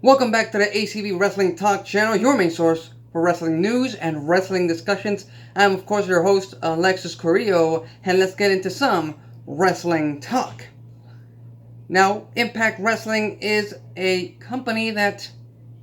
Welcome back to the ACB Wrestling Talk channel, your main source for wrestling news and wrestling discussions. I'm, of course, your host, Alexis Carrillo, and let's get into some wrestling talk. Now, Impact Wrestling is a company that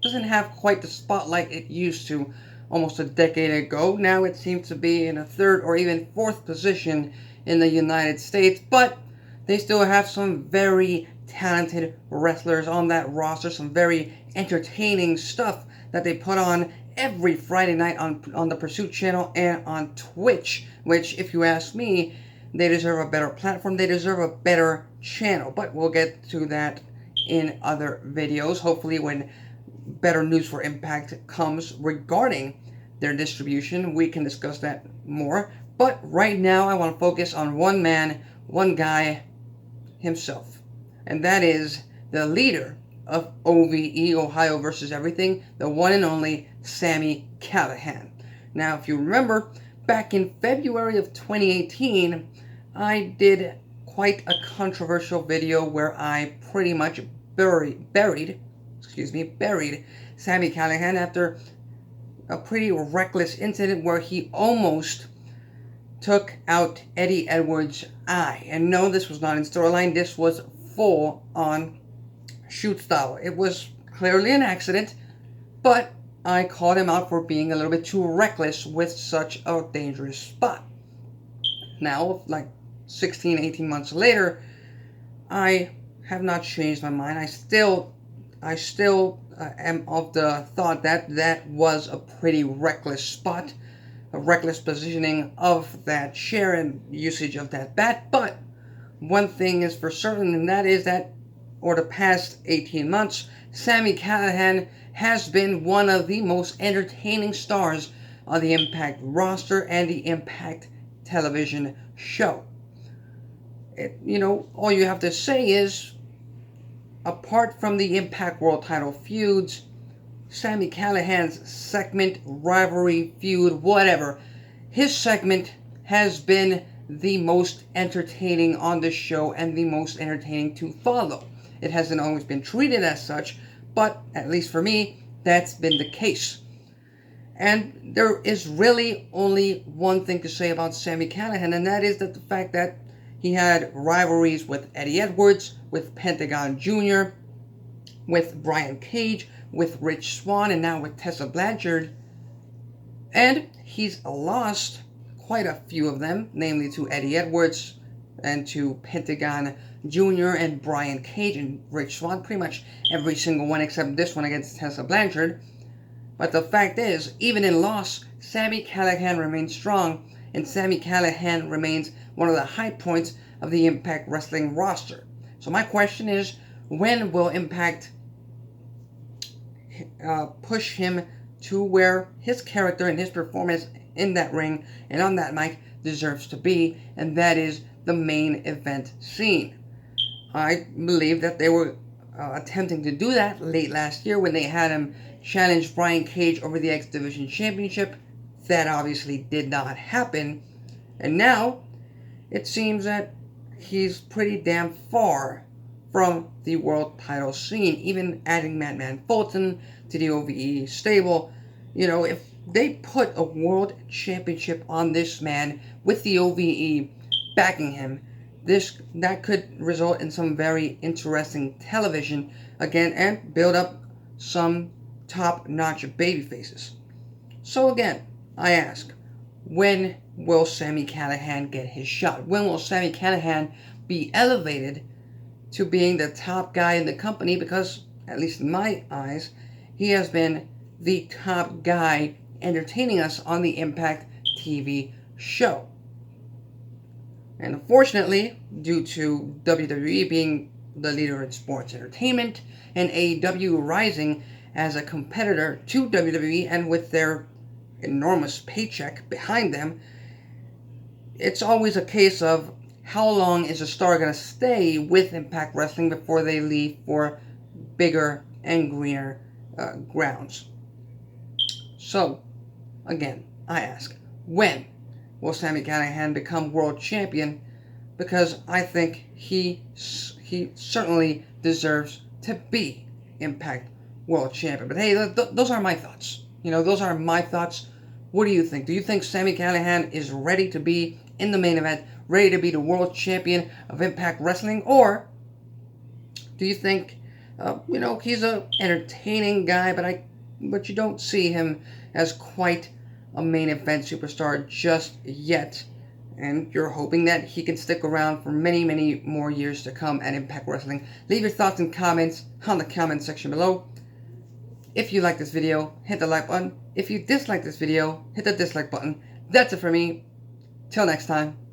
doesn't have quite the spotlight it used to almost a decade ago. Now it seems to be in a third or even fourth position in the United States, but they still have some very talented wrestlers on that roster, some very entertaining stuff that they put on every Friday night on the Pursuit channel and on Twitch, which, if you ask me, they deserve a better platform, they deserve a better channel, but we'll get to that in other videos, hopefully when better news for Impact comes regarding their distribution. We can discuss that more, but right now I want to focus on one man, one guy himself, and that is the leader of OVE, Ohio versus Everything, the one and only Sami Callihan. Now, if you remember, back in February of 2018, I did quite a controversial video where I pretty much buried Sami Callihan after a pretty reckless incident where he almost took out Eddie Edwards' eye. And no, this was not in storyline. This was full on shoot style. It was clearly an accident, but I called him out for being a little bit too reckless with such a dangerous spot. Now, like 16, 18 months later, I have not changed my mind. I still am of the thought that that was a pretty reckless spot, a reckless positioning of that chair and usage of that bat. But one thing is for certain, and that is that over the past 18 months, Sami Callihan has been one of the most entertaining stars on the Impact roster and the Impact television show. All you have to say is, apart from the Impact World Title feuds, Sami Callihan's segment, rivalry, feud, whatever, his segment has been the most entertaining on the show and the most entertaining to follow. It hasn't always been treated as such, but at least for me, that's been the case. And there is really only one thing to say about Sami Callihan, and that is that the fact that he had rivalries with Eddie Edwards, with Pentagon Jr., with Brian Cage, with Rich Swann, and now with Tessa Blanchard. And he's lost quite a few of them, namely to Eddie Edwards and to Pentagon Jr. and Brian Cage and Rich Swann, pretty much every single one except this one against Tessa Blanchard. But the fact is, even in loss, Sami Callihan remains strong, and Sami Callihan remains one of the high points of the Impact Wrestling roster. So my question is, when will Impact push him to where his character and his performance in that ring and on that mic deserves to be, and that is the main event scene? I believe that they were attempting to do that late last year when they had him challenge Brian Cage over the X Division Championship. That obviously did not happen, and now it seems that he's pretty damn far from the world title scene, even adding Madman Fulton to the OVE stable. If they put a world championship on this man with the OVE backing him, that could result in some very interesting television again and build up some top-notch babyfaces. So again, I ask, when will Sami Callihan get his shot? When will Sami Callihan be elevated to being the top guy in the company? Because, at least in my eyes, he has been the top guy entertaining us on the Impact TV show. And unfortunately, due to WWE being the leader in sports entertainment and AEW rising as a competitor to WWE and with their enormous paycheck behind them, it's always a case of how long is a star going to stay with Impact Wrestling before they leave for bigger and greener grounds. So, again, I ask, when will Sami Callihan become world champion? Because I think he certainly deserves to be Impact world champion. But hey, those are my thoughts. You know, those are my thoughts. What do you think? Do you think Sami Callihan is ready to be in the main event, ready to be the world champion of Impact Wrestling? Or do you think, you know, he's an entertaining guy, but you don't see him as quite a main event superstar just yet, and you're hoping that he can stick around for many, many more years to come at Impact Wrestling? Leave your thoughts and comments on the comment section below. If you like this video, hit the like button. If you dislike this video, hit the dislike button. That's it for me. Till next time.